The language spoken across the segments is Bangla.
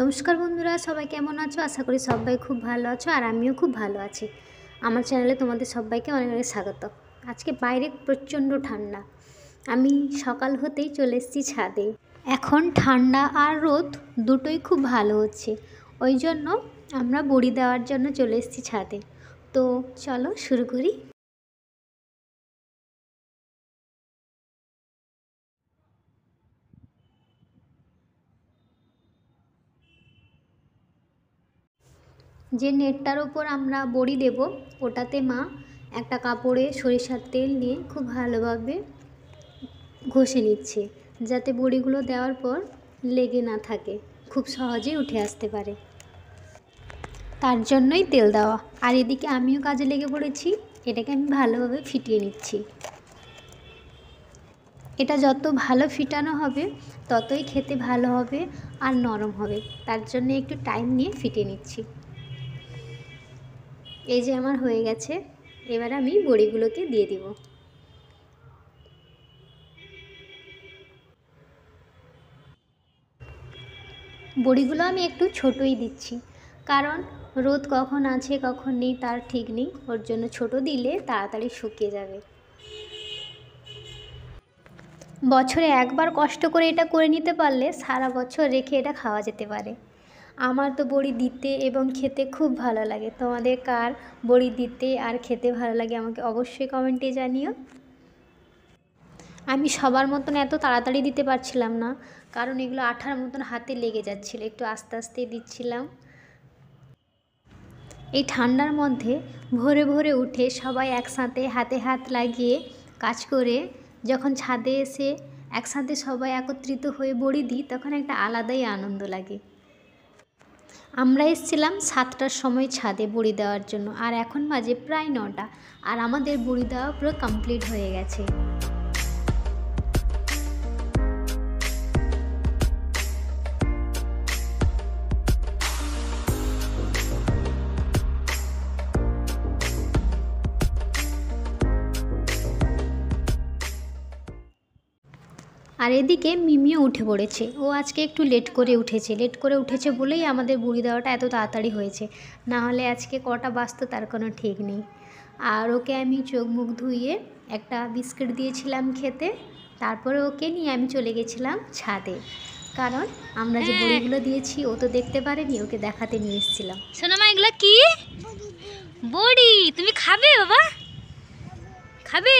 নমস্কার বন্ধুরা, সবাই কেমন আছো? আশা করি সবাই খুব ভালো আছো আর আমিও খুব ভালো আছি। আমার চ্যানেলে তোমাদের সবাইকে অনেক অনেক স্বাগত। আজকে বাইরে প্রচণ্ড ঠান্ডা। আমি সকাল হতেই চলে এসেছি ছাদে। এখন ঠান্ডা আর রোদ দুটোই খুব ভালো হচ্ছে, ওই জন্য আমরা বড়ি দেওয়ার জন্য চলে এসেছি ছাদে। তো চলো শুরু করি। যে নেটটার ওপর আমরা বড়ি দেব, ওটাতে মা একটা কাপড়ে সরিষার তেল নিয়ে খুব ভালোভাবে ঘষে নিচ্ছে, যাতে বড়িগুলো দেওয়ার পর লেগে না থাকে, খুব সহজেই উঠে আসতে পারে। তার জন্যই তেল দেওয়া। আর এদিকে আমিও কাজে লেগে পড়েছি, এটাকে আমি ভালোভাবে ফিটিয়ে নিচ্ছি। এটা যত ভালো ফিটানো হবে ততই খেতে ভালো হবে আর নরম হবে, তার জন্য একটু টাইম নিয়ে ফিটিয়ে নিচ্ছি। এই যে আমার হয়ে গেছে, এবার আমি বড়িগুলোকে দিয়ে দিব। বড়িগুলো আমি একটু ছোটই দিচ্ছি, কারণ রোদ কখন আছে কখন নেই তার ঠিক নেই, ওর জন্য ছোট দিলে তাড়াতাড়ি শুকিয়ে যাবে। বছরে একবার কষ্ট করে এটা করে নিতে পারলে সারা বছর রেখে এটা খাওয়া যেতে পারে। আমার তো বড়ি দিতে এবং খেতে খুব ভালো লাগে। তোমাদের কার বড়ি দিতে আর খেতে ভালো লাগে আমাকে অবশ্যই কমেন্টে জানিও। আমি সবার মতন এত তাড়াতাড়ি দিতে পারছিলাম না, কারণ এগুলো আঠার মতন হাতে লেগে যাচ্ছিল, একটু আস্তে আস্তে দিচ্ছিলাম। এই ঠান্ডার মধ্যে ভোরে ভোরে উঠে সবাই একসাথে হাতে হাত লাগিয়ে কাজ করে যখন ছাদে এসে একসাথে সবাই একত্রিত হয়ে বড়ি দিই, তখন একটা আলাদাই আনন্দ লাগে। আমরা এসেছিলাম 7টার সময় ছাদে বড়ি দেওয়ার জন্য, আর এখন বাজে প্রায় 9টা, আর আমাদের বড়ি দেওয়া পুরো কমপ্লিট হয়ে গেছে। আর এদিকে মিমিও উঠে পড়েছে। ও আজকে একটু লেট করে উঠেছে বলেই আমাদের বড়ি দেওয়াটা এত তাড়াতাড়ি হয়েছে, না হলে আজকে কটা বাজতো তার কোনো ঠিক নেই। আর ওকে আমি চোখ মুখ ধুইয়ে একটা বিস্কিট দিয়েছিলাম খেতে, তারপরে ওকে নিয়ে আমি চলে গেছিলাম ছাদে, কারণ আমরা যে বড়িগুলো দিয়েছি ও তো দেখতে পারেনি, ওকে দেখাতে নিয়ে এসেছিলাম। সোনামা, এগুলো কি বড়ি? তুমি খাবে বাবা? খাবে?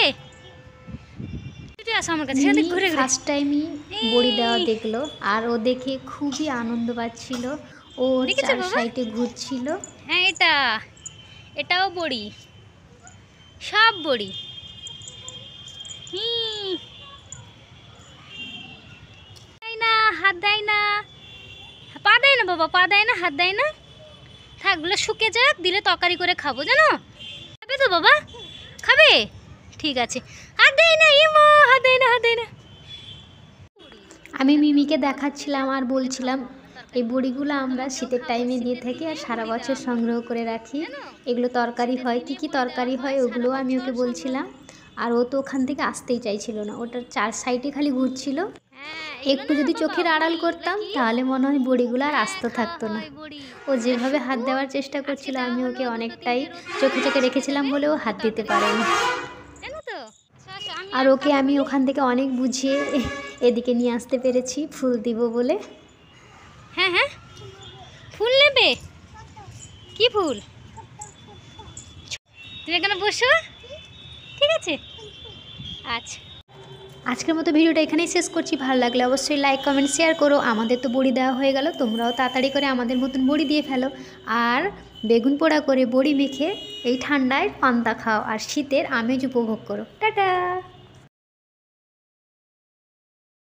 ফার্স্ট টাইমই বড়ি দেওয়া দেখলো, আর ও দেখে খুবই আনন্দ পাচ্ছিল, ও চার সাইডে ঘুরছিল। হ্যাঁ, এটাও বড়ি, সব বড়ি। না, হাত দেয় না, পা দেয় না বাবা, পা দেয় না, হাত দেয় না। থাকগুলো শুকে যাক, দিলে তরকারি করে খাবো, জানো? খাবে তো বাবা? খাবে? ঠিক আছে। হাত দেয় না, ইমো, হাত দেয় না, হাত দেয় না। আমি মিমিকে দেখাচ্ছিলাম আর বলছিলাম এই বড়িগুলো আমরা শীতের টাইমে দিয়ে থাকি আর সারা বছর সংগ্রহ করে রাখি। এগুলো তরকারি হয়, কী তরকারি হয় ওগুলো আমি ওকে বলছিলাম। আর ও তো ওখান থেকে আসতেই চাইছিল না, ওটার চার সাইডে খালি ঘুরছিল। একটু যদি চোখের আড়াল করতাম তাহলে মনে হয় বড়িগুলো আর আস্ত থাকতো না। ও যেভাবে হাত দেওয়ার চেষ্টা করছিল আমি ওকে অনেকটাই চোখে চোখে রেখেছিলাম বলে ও হাত দিতে পারেনি। আর ওকে আমি ওখান থেকে অনেক বুঝিয়ে এদিকে নিয়ে আসতে পেরেছি ফুল দিব বলে। হ্যাঁ হ্যাঁ, ফুল নেবে? কি ফুল? তুমি এখানে বসো, ঠিক আছে? আচ্ছা, আজকের মতো ভিডিওটা এখানেই শেষ করছি। ভালো লাগলে অবশ্যই লাইক কমেন্ট শেয়ার করো। আমাদের তো বড়ি দেওয়া হয়ে গেল, তোমরাও তাড়াতাড়ি করে আমাদের মতন বড়ি দিয়ে ফেলো। আর বেগুন পোড়া করে বড়ি মেখে এই ঠান্ডায় পান্তা খাও আর শীতের আমেজ উপভোগ করো। টাটা।